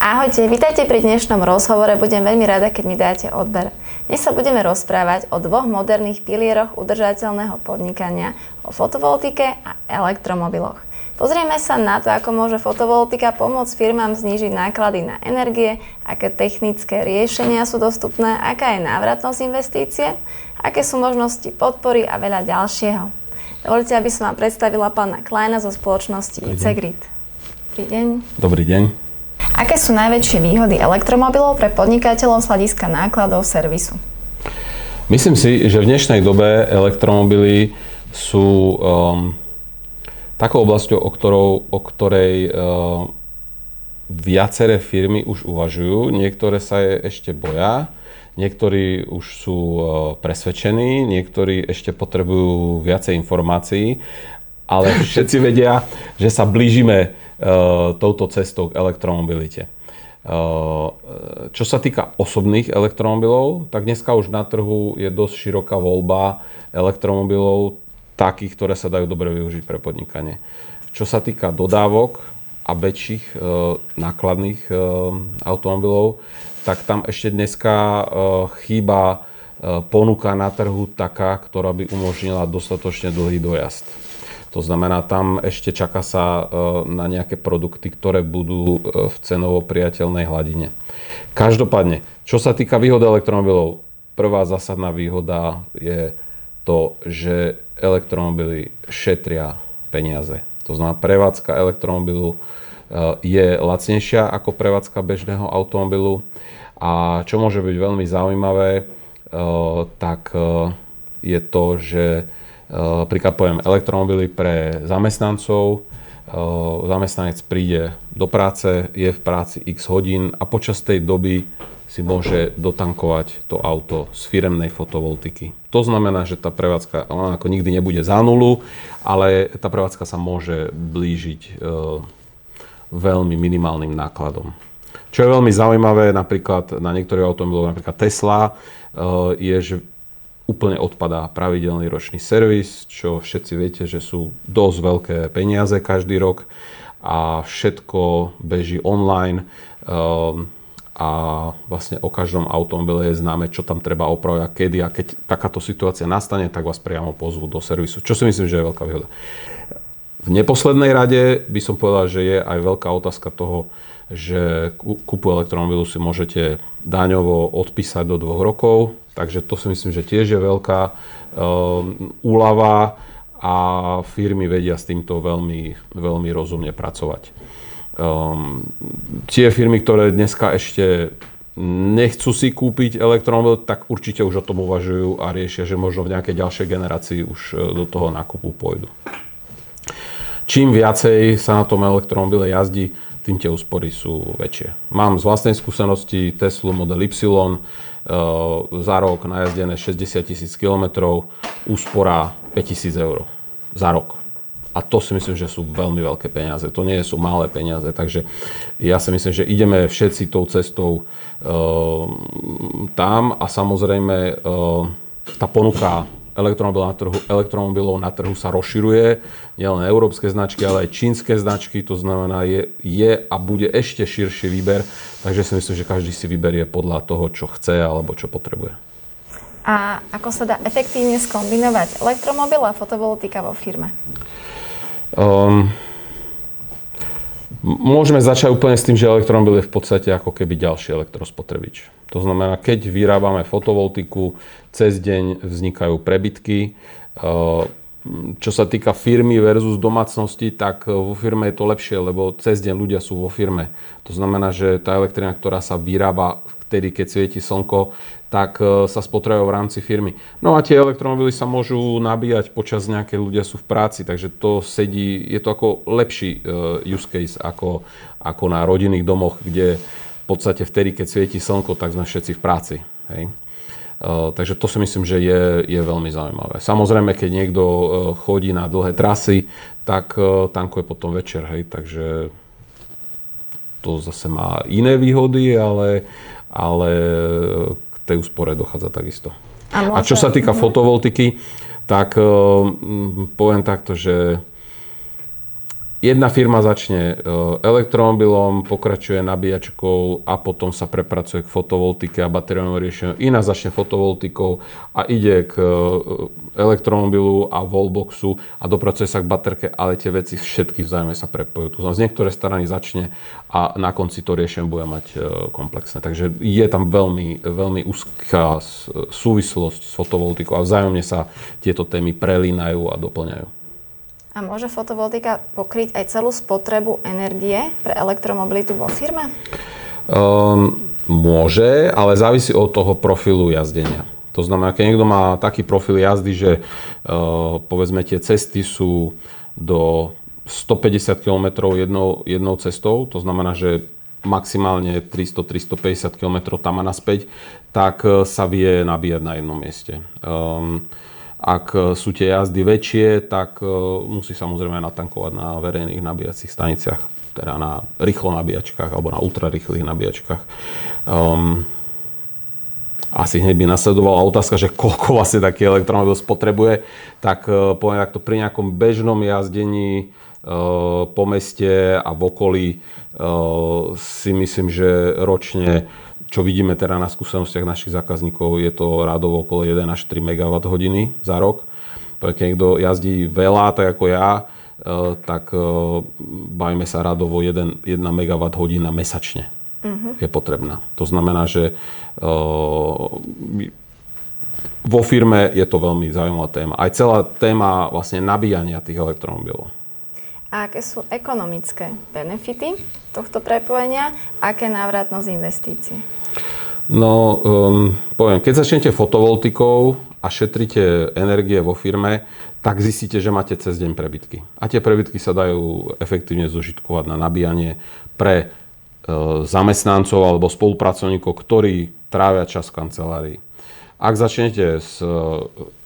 Ahojte, vítajte pri dnešnom rozhovore. Budem veľmi rada, keď mi dáte odber. Dnes sa budeme rozprávať o dvoch moderných pilieroch udržateľného podnikania, o fotovoltike a elektromobiloch. Pozrieme sa na to, ako môže fotovoltika pomôcť firmám znížiť náklady na energie, aké technické riešenia sú dostupné, aká je návratnosť investície, aké sú možnosti podpory a veľa ďalšieho. Dovoľte, aby som vám predstavila pána Kleina zo spoločnosti IC-Grid. Dobrý deň. Dobrý deň. Aké sú najväčšie výhody elektromobilov pre podnikateľov z hľadiska nákladov servisu? Myslím si, že v dnešnej dobe elektromobily sú takou oblasťou, o ktorej viaceré firmy už uvažujú. Niektoré sa ešte boja, niektorí už sú presvedčení, niektorí ešte potrebujú viacej informácií, ale všetci vedia, že sa blížime touto cestou k elektromobilite. Čo sa týka osobných elektromobilov, tak dneska už na trhu je dosť široká voľba elektromobilov, takých, ktoré sa dajú dobre využiť pre podnikanie. Čo sa týka dodávok a väčších nákladných automobilov, tak tam ešte dneska chýba ponuka na trhu taká, ktorá by umožnila dostatočne dlhý dojazd. To znamená, tam ešte čaká sa na nejaké produkty, ktoré budú v cenovo priateľnej hladine. Každopádne, čo sa týka výhod elektromobilov, prvá zásadná výhoda je to, že elektromobily šetria peniaze. To znamená, prevádzka elektromobilu je lacnejšia ako prevádzka bežného automobilu. A čo môže byť veľmi zaujímavé, tak je to, že príklad poviem elektromobily pre zamestnancov. Zamestnanec príde do práce, je v práci x hodín a počas tej doby si môže dotankovať to auto z firemnej fotovoltiky. To znamená, že tá prevádzka ona ako nikdy nebude za nulu, ale tá prevádzka sa môže blížiť veľmi minimálnym nákladom. Čo je veľmi zaujímavé napríklad na niektorých automobiloch, napríklad Tesla, je, že úplne odpadá pravidelný ročný servis, čo všetci viete, že sú dosť veľké peniaze každý rok a všetko beží online a vlastne o každom automobile je známe, čo tam treba opravať a kedy, a keď takáto situácia nastane, tak vás priamo pozvú do servisu, čo si myslím, že je veľká výhoda. V neposlednej rade by som povedal, že je aj veľká otázka toho, že kúpu elektromobilu si môžete daňovo odpísať do 2 rokov, takže to si myslím, že tiež je veľká úľava a firmy vedia s týmto veľmi, veľmi rozumne pracovať. Tie firmy, ktoré dneska ešte nechcú si kúpiť elektromobil, tak určite už o tom uvažujú a riešia, že možno v nejakej ďalšej generácii už do toho nákupu pôjdu. Čím viacej sa na tom elektromobile jazdí, tým tie úspory sú väčšie. Mám z vlastnej skúsenosti Teslu Model Y, za rok najazdené 60 000 km, úspora 5 000 eur za rok. A to si myslím, že sú veľmi veľké peniaze. To nie sú malé peniaze, takže ja si myslím, že ideme všetci tou cestou tam a samozrejme tá ponuka elektromobilov na trhu sa rozširuje. Nielen európske značky, ale aj čínske značky. To znamená, je a bude ešte širší výber. Takže si myslím, že každý si vyberie podľa toho, čo chce alebo čo potrebuje. A ako sa dá efektívne skombinovať elektromobil a fotovoltika vo firme? Môžeme začať úplne s tým, že elektromobil je v podstate ako keby ďalší elektrospotrebič. To znamená, keď vyrábame fotovoltiku, cez deň vznikajú prebytky. Čo sa týka firmy versus domácnosti, tak vo firme je to lepšie, lebo cez deň ľudia sú vo firme. To znamená, že tá elektrina, ktorá sa vyrába vtedy, keď svieti slnko, tak sa spotrebuje v rámci firmy. No a tie elektromobily sa môžu nabíjať počas nejakej ľudia sú v práci, takže to sedí, je to ako lepší use case ako na rodinných domoch, kde v podstate vtedy, keď svieti slnko, tak sme všetci v práci. Hej. Takže to si myslím, že je veľmi zaujímavé. Samozrejme, keď niekto chodí na dlhé trasy, tak tankuje potom večer. Hej. Takže to zase má iné výhody, ale k tej úspore dochádza takisto. A čo sa týka fotovoltiky, tak poviem takto, že Jedna firma začne elektromobilom, pokračuje nabíjačkou a potom sa prepracuje k fotovoltike a batériovému riešeniu. Iná začne fotovoltikou a ide k elektromobilu a wallboxu a dopracuje sa k baterke, ale tie veci všetky vzájomne sa prepojujú. To znamená, z niektorej strany začne a na konci to riešenie bude mať komplexné. Takže je tam veľmi, veľmi úzká súvislosť s fotovoltikou a vzájomne sa tieto témy prelínajú a doplňajú. A môže fotovoltika pokryť aj celú spotrebu energie pre elektromobilitu vo firme? Môže, ale závisí od toho profilu jazdenia. To znamená, keď niekto má taký profil jazdy, že povedzme tie cesty sú do 150 km jednou cestou, to znamená, že maximálne 300-350 km tam a naspäť, tak sa vie nabíjať na jednom mieste. Ak sú tie jazdy väčšie, tak musí samozrejme natankovať na verejných nabíjacích staniciach, teda na rýchlo nabíjačkách alebo na ultrarýchlych nabíjačkách. Asi hneď by nasledovala otázka, že koľko vlastne taký elektromobil spotrebuje, tak poviem takto, pri nejakom bežnom jazdení po meste a v okolí si myslím, že ročne, čo vidíme teda na skúsenostiach našich zákazníkov, je to rádovo okolo 1 až 3 MWh za rok. Keď niekto jazdí veľa, tak ako ja, tak bavíme sa rádovo 1 MWh mesačne je potrebná. To znamená, že vo firme je to veľmi zaujímavá téma. Aj celá téma vlastne nabíjania tých elektromobilov. A aké sú ekonomické benefity tohto prepojenia? Aké návratnosť investícií? No, poviem, keď začnete fotovoltikou a šetríte energie vo firme, tak zistíte, že máte cez deň prebytky. A tie prebytky sa dajú efektívne zužitkovať na nabíjanie pre zamestnancov alebo spolupracovníkov, ktorí trávia čas v kancelárii. Ak začnete s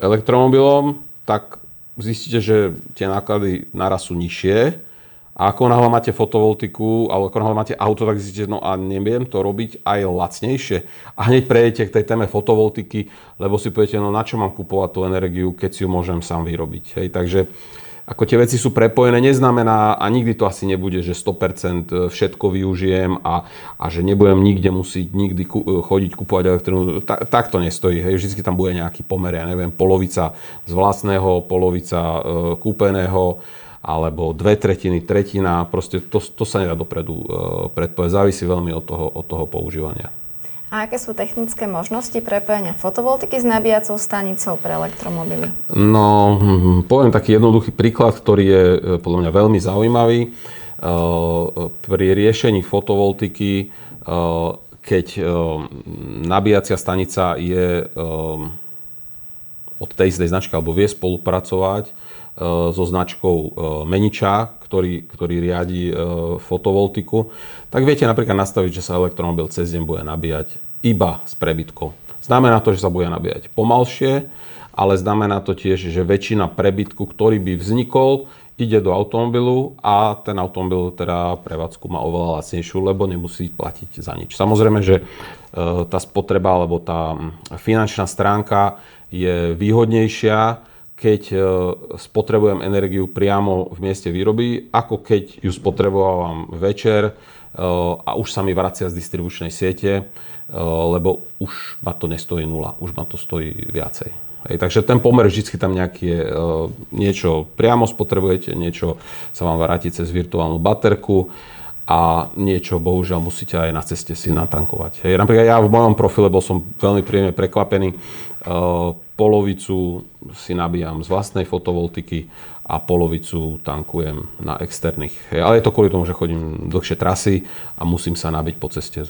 elektromobilom, tak zistíte, že tie náklady naraz sú nižšie. A ako náhle máte fotovoltiku, alebo ako náhle máte auto, tak zistíte, no a neviem to robiť aj lacnejšie. A hneď prejdete k tej téme fotovoltiky, lebo si poviete, no na čo mám kupovať tú energiu, keď si ju môžem sám vyrobiť. Hej, takže ako tie veci sú prepojené, neznamená, a nikdy to asi nebude, že 100% všetko využijem a že nebudem nikde musieť chodiť kupovať elektrínu. Tak to nestojí. Hej. Vždycky tam bude nejaký pomer, ja neviem, polovica z vlastného, polovica kúpeného, alebo 2/3, tretina, proste to sa nedá dopredu predpovedať. Závisí veľmi od toho používania. A aké sú technické možnosti prepojenia fotovoltiky s nabíjacou stanicou pre elektromobily? No, poviem taký jednoduchý príklad, ktorý je podľa mňa veľmi zaujímavý. Pri riešení fotovoltiky, keď nabíjacia stanica je od tej istej značky alebo vie spolupracovať so značkou meniča, ktorý riadi fotovoltiku, tak viete napríklad nastaviť, že sa elektromobil cez deň bude nabíjať iba s prebytkom. Znamená to, že sa bude nabíjať pomalšie, ale znamená to tiež, že väčšina prebytku, ktorý by vznikol, ide do automobilu a ten automobil teda prevádzku má oveľa lacnejšiu, lebo nemusí platiť za nič. Samozrejme, že tá spotreba alebo tá finančná stránka je výhodnejšia, keď spotrebujem energiu priamo v mieste výroby, ako keď ju spotrebovávam večer a už sa mi vracia z distribučnej siete, lebo už ma to nestojí nula, už ma to stojí viacej. Takže ten pomer vždy tam nejaký je, niečo priamo spotrebujete, niečo sa vám vráti cez virtuálnu baterku a niečo bohužiaľ musíte aj na ceste si natankovať. Napríklad ja v mojom profile bol som veľmi príjemne prekvapený. Polovicu si nabíjam z vlastnej fotovoltiky a polovicu tankujem na externých. Ale je to kvôli tomu, že chodím dlhšie trasy a musím sa nabiť po ceste.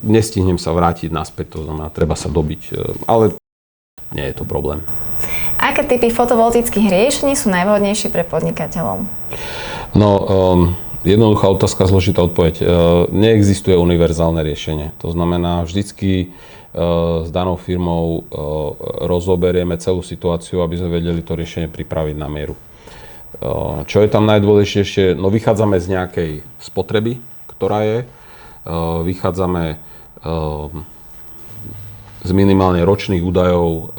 Nestihnem sa vrátiť naspäť, to znamená, treba sa dobiť. Ale nie je to problém. Aké typy fotovoltických riešení sú najvhodnejšie pre podnikateľov? No, jednoduchá otázka, zložitá odpoveď. Neexistuje univerzálne riešenie. To znamená, vždycky s danou firmou rozoberieme celú situáciu, aby sme vedeli to riešenie pripraviť na mieru. Čo je tam najdôležitejšie? No, vychádzame z nejakej spotreby, ktorá je. Vychádzame z minimálne ročných údajov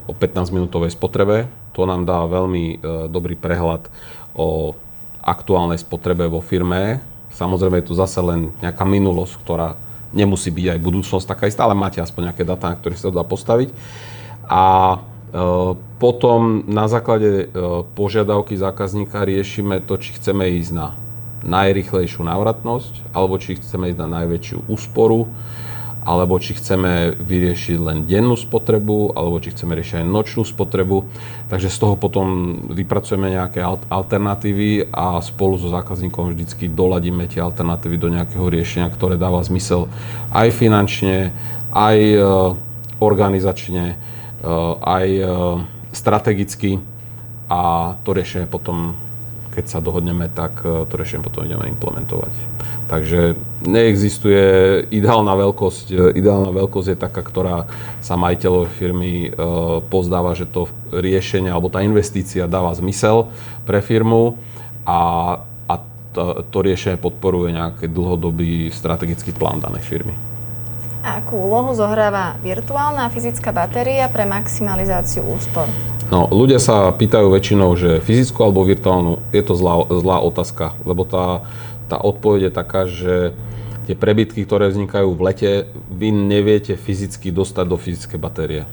o 15-minútovej spotrebe. To nám dá veľmi dobrý prehľad o aktuálnej spotrebe vo firme. Samozrejme je tu zase len nejaká minulosť, ktorá nemusí byť aj budúcnosť taká istá, ale máte aspoň nejaké dáta, na ktorých sa to dá postaviť. A potom na základe požiadavky zákazníka riešime to, či chceme ísť na najrýchlejšiu návratnosť, alebo či chceme ísť na najväčšiu úsporu, alebo či chceme vyriešiť len dennú spotrebu, alebo či chceme riešiť aj nočnú spotrebu. Takže z toho potom vypracujeme nejaké alternatívy a spolu so zákazníkom vždycky doladíme tie alternatívy do nejakého riešenia, ktoré dáva zmysel aj finančne, aj organizačne, aj strategicky, a to riešenie potom, keď sa dohodneme, tak to riešenie potom ideme implementovať. Takže neexistuje ideálna veľkosť. Ideálna veľkosť je taká, ktorá sa majiteľovi firmy pozdáva, že to riešenie alebo tá investícia dáva zmysel pre firmu a to riešenie podporuje nejaký dlhodobý strategický plán danej firmy. A akú úlohu zohráva virtuálna a fyzická batéria pre maximalizáciu úspor? No, ľudia sa pýtajú väčšinou, že fyzickú alebo virtuálnu. Je to zlá otázka, lebo tá odpoveď je taká, že tie prebytky, ktoré vznikajú v lete, vy neviete fyzicky dostať do fyzickej batérie.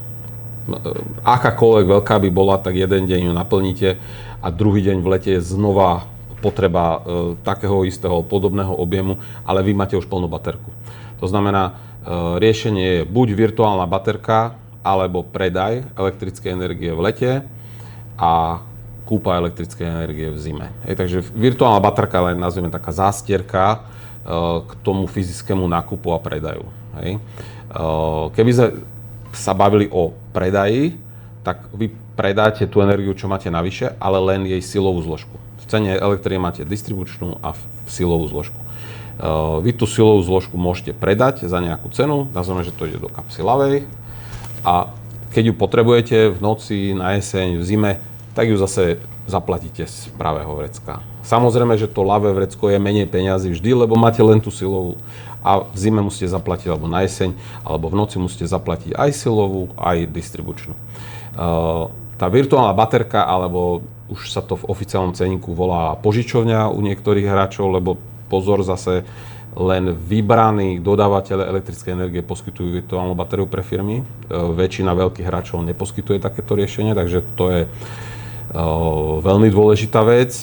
Akákoľvek veľká by bola, tak jeden deň ju naplníte a druhý deň v lete je znova potreba takého istého podobného objemu, ale vy máte už plnú baterku. To znamená, riešenie je buď virtuálna baterka, alebo predaj elektrickej energie v lete a kúpa elektrickej energie v zime. Takže virtuálna baterka je, nazvime, taká zástierka k tomu fyzickému nákupu a predaju. Keby sme sa bavili o predaji, tak vy predáte tú energiu, čo máte navyše, ale len jej silovú zložku. V cene elektriny máte distribučnú a silovú zložku. Vy tú silovú zložku môžete predať za nejakú cenu, nazvime, že to ide do kapsy ľavej, a keď ju potrebujete v noci, na jeseň, v zime, tak ju zase zaplatíte z pravého vrecka. Samozrejme, že to ľavé vrecko je menej peňazí vždy, lebo máte len tú silovú. A v zime musíte zaplatiť, alebo na jeseň, alebo v noci musíte zaplatiť aj silovú, aj distribučnú. Tá virtuálna baterka, alebo už sa to v oficiálnom cenníku volá požičovňa u niektorých hráčov, lebo pozor, zase len vybraní dodávateľe elektrickej energie poskytujú virtuálnu batériu pre firmy. Väčšina veľkých hráčov neposkytuje takéto riešenie, takže to je veľmi dôležitá vec.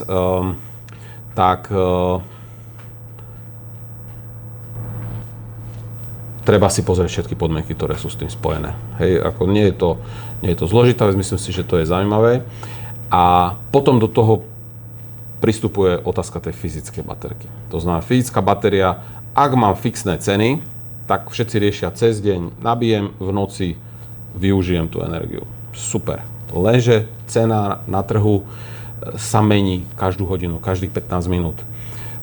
Treba si pozrieť všetky podmienky, ktoré sú s tým spojené. Nie je to zložitá vec, myslím si, že to je zaujímavé. A potom do toho pristupuje otázka tej fyzickej baterky. To znamená, fyzická batéria, ak mám fixné ceny, tak všetci riešia cez deň, nabijem, v noci využijem tú energiu. Super. Lenže cena na trhu sa mení každú hodinu, každých 15 minút.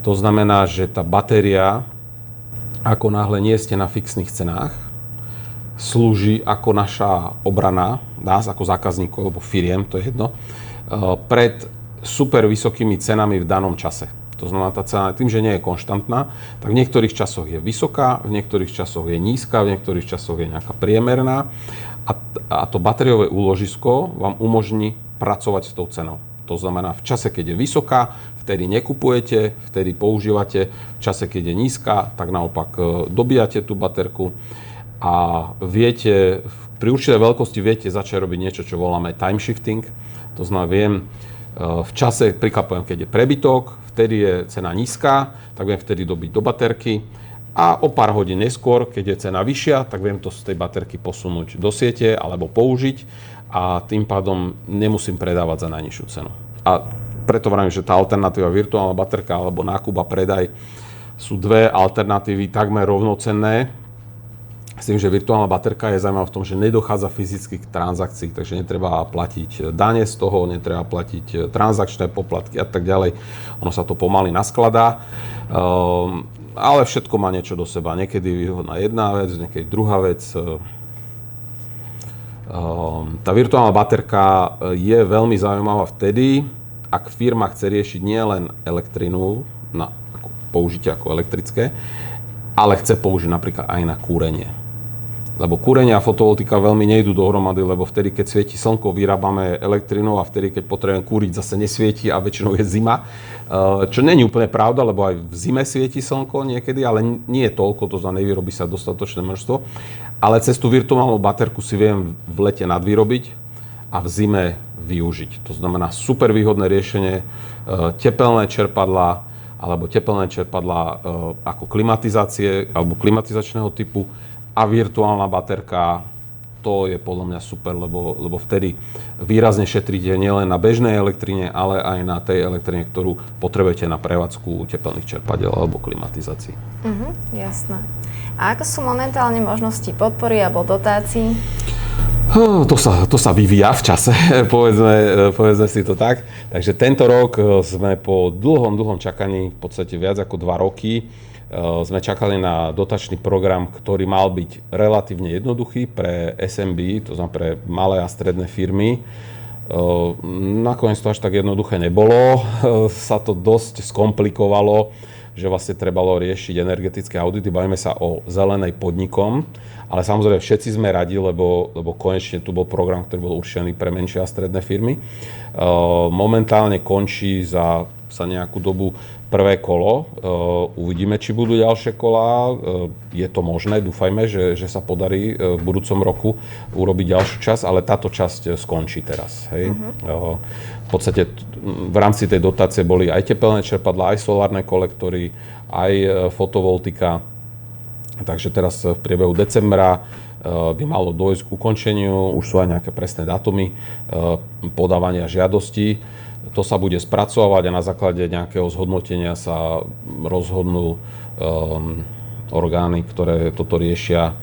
To znamená, že tá batéria, ako náhle nie ste na fixných cenách, slúži ako naša obrana, nás ako zákazníkov, alebo firiem, to je jedno, pred super vysokými cenami v danom čase. To znamená, tá cena tým, že nie je konštantná, tak v niektorých časoch je vysoká, v niektorých časoch je nízka, v niektorých časoch je nejaká priemerná a to batériové úložisko vám umožní pracovať s tou cenou. To znamená, v čase, keď je vysoká, vtedy nekupujete, vtedy používate, v čase, keď je nízka, tak naopak dobíjate tú baterku a viete, pri určitej veľkosti viete začať robiť niečo, čo voláme time shifting. To znamená, v čase, prikapujem, keď je prebytok, vtedy je cena nízka, tak viem vtedy dobiť do baterky a o pár hodín neskôr, keď je cena vyššia, tak viem to z tej baterky posunúť do siete alebo použiť a tým pádom nemusím predávať za najnižšiu cenu. A preto vravím, že tá alternatíva virtuálna baterka alebo nákup a predaj sú dve alternatívy takmer rovnocenné. S tým, že virtuálna baterka je zaujímavá v tom, že nedochádza fyzicky k transakcii, takže netreba platiť dane z toho, netreba platiť transakčné poplatky a tak ďalej. Ono sa to pomaly naskladá, ale všetko má niečo do seba. Niekedy je výhodná jedna vec, niekedy druhá vec. Tá virtuálna baterka je veľmi zaujímavá vtedy, ak firma chce riešiť nielen elektrinu na použitie ako elektrické, ale chce použiť napríklad aj na kúrenie. Lebo kúrenie a fotovoltika veľmi nejdú dohromady, lebo vtedy, keď svieti slnko, vyrábame elektrinu a vtedy, keď potrebujeme kúriť, zase nesvieti a väčšinou je zima. Čo nie je úplne pravda, lebo aj v zime svieti slnko niekedy, ale nie je toľko, to znamená, nevyrobí sa dostatočné množstvo. Ale cez tú virtuálnu baterku si viem v lete nadvyrobiť a v zime využiť. To znamená super výhodné riešenie, tepelné čerpadlá alebo tepelné čerpadlá ako klimatizácie alebo klimatizačného typu a virtuálna baterka, to je podľa mňa super, lebo vtedy výrazne šetríte nielen na bežnej elektrine, ale aj na tej elektrine, ktorú potrebujete na prevádzku tepelných čerpadiel alebo klimatizácií. Jasné. A ako sú momentálne možnosti podpory alebo dotácií? To sa vyvíja v čase, povedzme si to tak. Takže tento rok sme po dlhom čakaní, v podstate viac ako 2 roky, sme čakali na dotačný program, ktorý mal byť relatívne jednoduchý pre SMB, to znamená pre malé a stredné firmy. Nakoniec to až tak jednoduché nebolo, sa to dosť skomplikovalo, že vlastne trebalo riešiť energetické audity, bavíme sa o zelenej podnikom, ale samozrejme všetci sme radi, lebo konečne tu bol program, ktorý bol určený pre menšie a stredné firmy. Momentálne končí za nejakú dobu prvé kolo. Uvidíme, či budú ďalšie kolá. Je to možné, dúfajme, že sa podarí v budúcom roku urobiť ďalšiu časť, ale táto časť skončí teraz. Hej. V podstate v rámci tej dotácie boli aj tepelné čerpadlá, aj solárne kolektory, aj fotovoltika. Takže teraz v priebehu decembra by malo dôjsť k ukončeniu, už sú aj nejaké presné dátumy podávania žiadostí. To sa bude spracovať a na základe nejakého zhodnotenia sa rozhodnú orgány, ktoré toto riešia,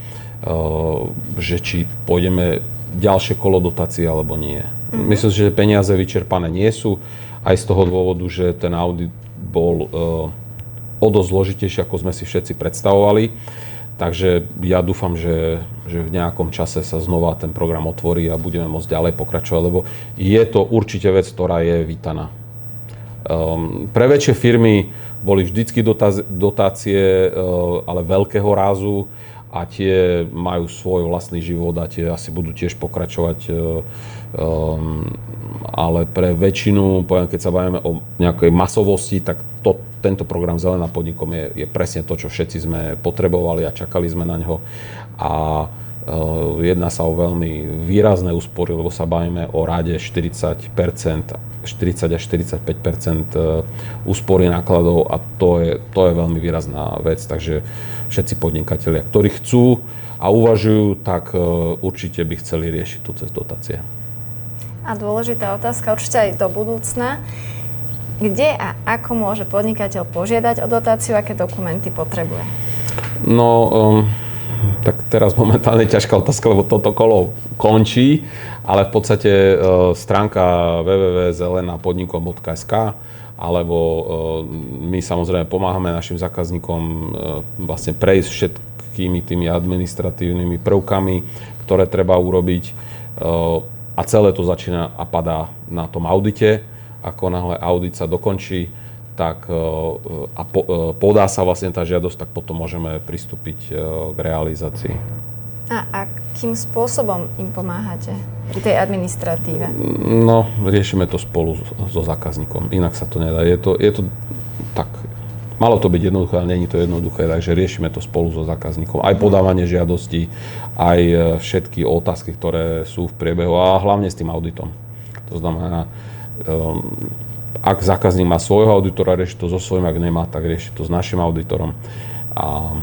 že či pôjdeme ďalšie kolo dotácie alebo nie. Myslím si, že peniaze vyčerpané nie sú, aj z toho dôvodu, že ten audit bol o dosť zložitejší, ako sme si všetci predstavovali. Takže ja dúfam, že v nejakom čase sa znova ten program otvorí a budeme môcť ďalej pokračovať, lebo je to určite vec, ktorá je vítaná. Pre väčšie firmy boli vždycky dotácie, ale veľkého rázu a tie majú svoj vlastný život a tie asi budú tiež pokračovať. Ale pre väčšinu, poviem, keď sa bavíme o nejakej masovosti, tak tento program Zelená podnikom je presne to, čo všetci sme potrebovali a čakali sme na ňo. A jedná sa o veľmi výrazné úspory, lebo sa bavíme o ráde 40 až 45% úspory nákladov a to je veľmi výrazná vec. Takže všetci podnikatelia, ktorí chcú a uvažujú, tak určite by chceli riešiť to cez dotácie. A dôležitá otázka určite aj do budúcna. Kde a ako môže podnikateľ požiadať o dotáciu, aké dokumenty potrebuje? Tak teraz momentálne ťažká otázka, lebo toto kolo končí, ale v podstate stránka www.zelenapodnikom.sk alebo my samozrejme pomáhame našim zákazníkom vlastne prejsť všetkými tými administratívnymi prvkami, ktoré treba urobiť a celé to začína a padá na tom audite. Ako náhle audit sa dokončí, tak podá sa vlastne tá žiadosť, tak potom môžeme pristúpiť k realizácii. A akým spôsobom im pomáhate pri tej administratíve? No, riešime to spolu so zákazníkom, inak sa to nedá. Je to tak, malo to byť jednoduché, ale nie je to jednoduché, takže riešime to spolu so zákazníkom. Aj podávanie žiadostí, aj všetky otázky, ktoré sú v priebehu a hlavne s tým auditom. To znamená, ak zákazník má svojho auditora, rieši to so svojím, ak nemá, tak rieši to s našim auditorom. A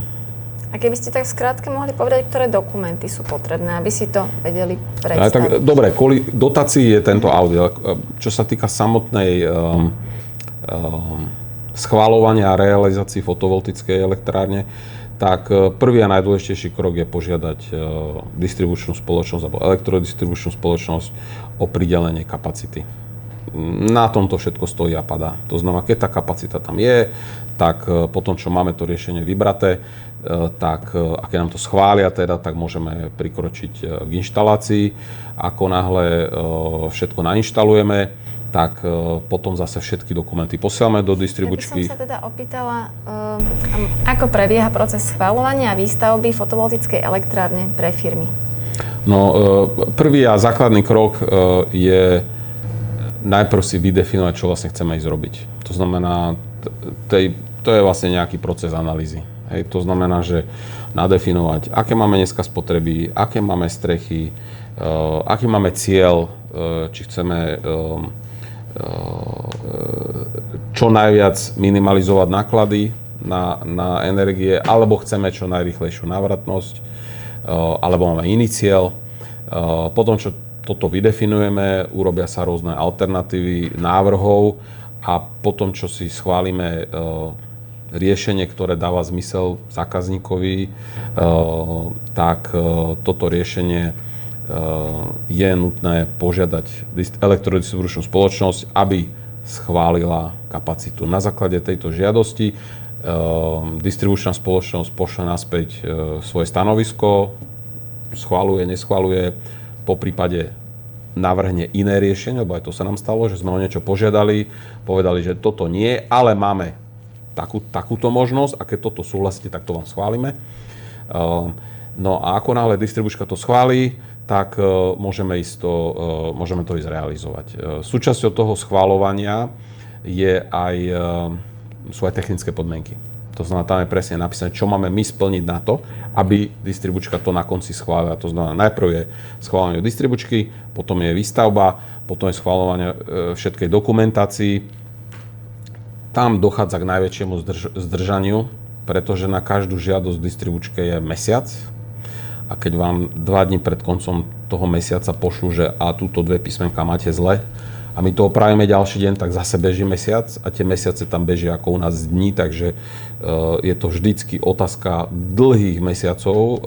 keby ste tak skrátke mohli povedať, ktoré dokumenty sú potrebné, aby si to vedeli predstaviť? Dobre, kvôli dotácii je tento audit. Čo sa týka samotnej schvaľovania a realizácii fotovoltickej elektrárne, tak prvý a najdôležitejší krok je požiadať distribučnú spoločnosť alebo elektrodistribučnú spoločnosť o pridelenie kapacity. Na tomto všetko stojí a padá. To znamená, keď tá kapacita tam je, tak potom, čo máme to riešenie vybraté, tak a keď nám to schvália teda, tak môžeme prikročiť k inštalácii. Ako náhle všetko nainštalujeme, tak potom zase všetky dokumenty posielame do distribučky. Ja by som sa teda opýtala, ako prebieha proces schvaľovania a výstavby fotovoltickej elektrárne pre firmy? No, prvý a základný krok je najprv si vydefinovať, čo vlastne chceme ísť robiť. To znamená, to je vlastne nejaký proces analýzy. Hej, to znamená, že nadefinovať, aké máme dneska spotreby, aké máme strechy, aký máme cieľ, či chceme čo najviac minimalizovať náklady na energie, alebo chceme čo najrýchlejšiu návratnosť, alebo máme iný cieľ. Potom, čo toto vydefinujeme, urobia sa rôzne alternatívy návrhov a potom, čo si schválime riešenie, ktoré dáva zmysel zákazníkovi, tak toto riešenie je nutné požiadať elektrodistribučnú spoločnosť, aby schválila kapacitu. Na základe tejto žiadosti distribučná spoločnosť pošle naspäť svoje stanovisko, schvaľuje, neschvaľuje, poprípade navrhne iné riešenie, lebo aj to sa nám stalo, že sme o niečo požiadali, povedali, že toto nie, ale máme takúto možnosť a keď toto súhlasíte, tak to vám schválime. No a ako náhle distribučka to schválí, tak môžeme to ísť realizovať. Súčasťou toho schvaľovania sú aj technické podmienky. To znamená, tam je presne napísané, čo máme my splniť na to, aby distribučka to na konci schválila. To znamená, najprv je schvaľovanie distribučky, potom je výstavba, potom je schvaľovanie všetkej dokumentácii. Tam dochádza k najväčšiemu zdržaniu, pretože na každú žiadosť distribučke je mesiac. A keď vám 2 dní pred koncom toho mesiaca pošlu, že a túto 2 písmenka máte zle a my to opravíme ďalší deň, tak zase beží mesiac a tie mesiace tam bežia ako u nás dní, takže je to vždycky otázka dlhých mesiacov.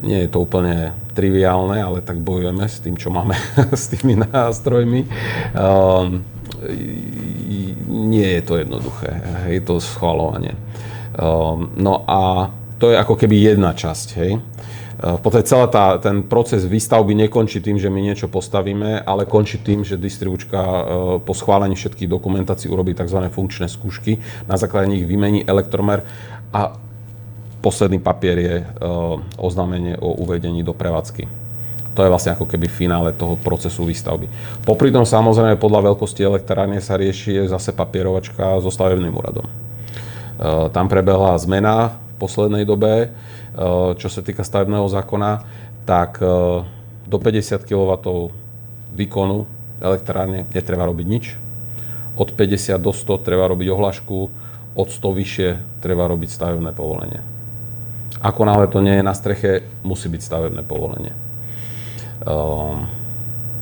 Nie je to úplne triviálne, ale tak bojujeme s tým, čo máme, s tými nástrojmi. Nie je to jednoduché, je to schvaľovanie. No a to je ako keby jedna časť, hej. V podstate ten proces výstavby nekončí tým, že my niečo postavíme, ale končí tým, že distribučka po schválení všetkých dokumentácií urobí tzv. Funkčné skúšky, na základe nich vymení elektromer a posledný papier je oznámenie o uvedení do prevádzky. To je vlastne ako keby finále toho procesu výstavby. Popri tom samozrejme podľa veľkosti elektrárne sa rieši zase papierovačka so stavebným úradom. Tam prebehla zmena v poslednej dobe, čo sa týka stavebného zákona, tak do 50 kW výkonu elektrárne netreba robiť nič. Od 50 do 100 treba robiť ohlášku, od 100 vyššie treba robiť stavebné povolenie. Ako náhle to nie je na streche, musí byť stavebné povolenie.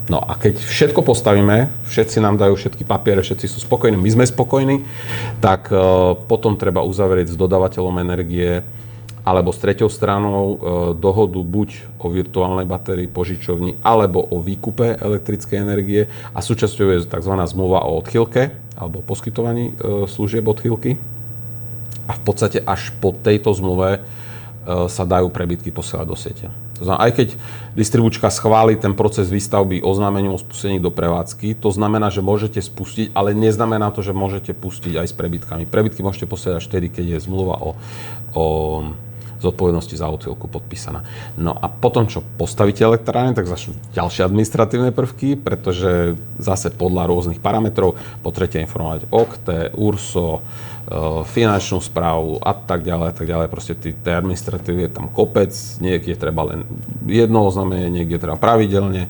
No a keď všetko postavíme, všetci nám dajú všetky papiere, všetci sú spokojní, my sme spokojní, tak potom treba uzavrieť s dodávateľom energie alebo s treťou stranou dohodu buď o virtuálnej batérii požičovni alebo o výkupe elektrickej energie a súčasťou je tzv. Zmluva o odchýlke alebo poskytovaní služieb odchýlky. A v podstate až po tejto zmluve sa dajú prebytky posielať do siete. To znamená, aj keď distribučka schváli ten proces výstavby oznámením o spustení do prevádzky, to znamená, že môžete spustiť, ale neznamená to, že môžete pustiť aj s prebytkami. Prebytky môžete posielať až vtedy, keď je zmluva o zodpovednosti za odchýlku podpísaná. No a potom, čo postavíte elektrárne, tak začnú ďalšie administratívne prvky, pretože zase podľa rôznych parametrov potrebujete informovať OKTE, URSO, finančnú správu a tak ďalej. Proste tej administratívy je tam kopec, niekde treba len jedno oznámenie, niekde treba pravidelne.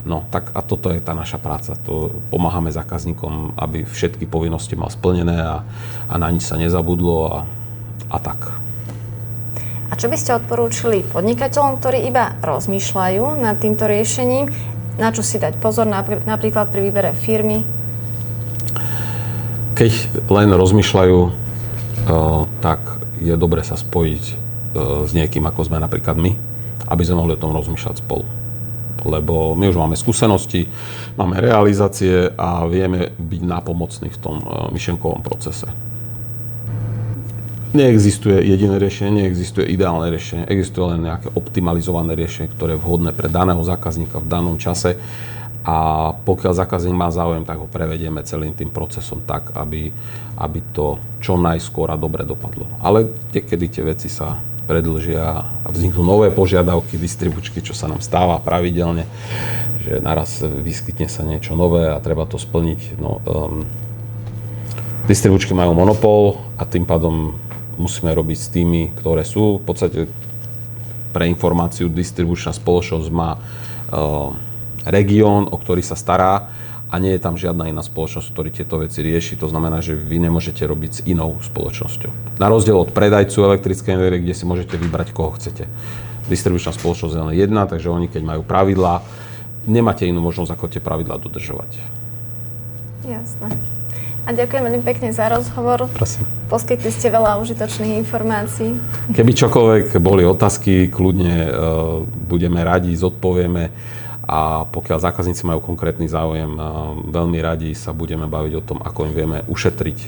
No tak a toto je tá naša práca. To pomáhame zákazníkom, aby všetky povinnosti mal splnené a na nič sa nezabudlo a tak. A čo by ste odporúčili podnikateľom, ktorí iba rozmýšľajú nad týmto riešením? Na čo si dať pozor, napríklad pri výbere firmy? Keď len rozmýšľajú, tak je dobre sa spojiť s niekým, ako sme napríklad my, aby sme mohli o tom rozmýšľať spolu. Lebo my už máme skúsenosti, máme realizácie a vieme byť nápomocní v tom myšlienkovom procese. Neexistuje jediné riešenie, neexistuje ideálne riešenie, existuje len nejaké optimalizované riešenie, ktoré je vhodné pre daného zákazníka v danom čase a pokiaľ zákazník má záujem, tak ho prevedieme celým tým procesom tak, aby to čo najskôr a dobre dopadlo. Ale niekedy tie veci sa predĺžia a vzniknú nové požiadavky distribučky, čo sa nám stáva pravidelne, že naraz vyskytne sa niečo nové a treba to splniť. Distribučky majú monopol a tým pádom musíme robiť s tými, ktoré sú. V podstate pre informáciu distribučná spoločnosť má región, o ktorý sa stará a nie je tam žiadna iná spoločnosť, ktorý tieto veci rieši. To znamená, že vy nemôžete robiť s inou spoločnosťou. Na rozdiel od predajcu elektrickej energie, kde si môžete vybrať, koho chcete. Distribučná spoločnosť je len jedna, takže oni keď majú pravidlá, nemáte inú možnosť, ako tie pravidlá dodržovať. Jasné. A ďakujem veľmi pekne za rozhovor. Prosím. Poskytli ste veľa užitočných informácií. Keby čokoľvek boli otázky, kľudne budeme radi, zodpovieme. A pokiaľ zákazníci majú konkrétny záujem, veľmi radi sa budeme baviť o tom, ako im vieme ušetriť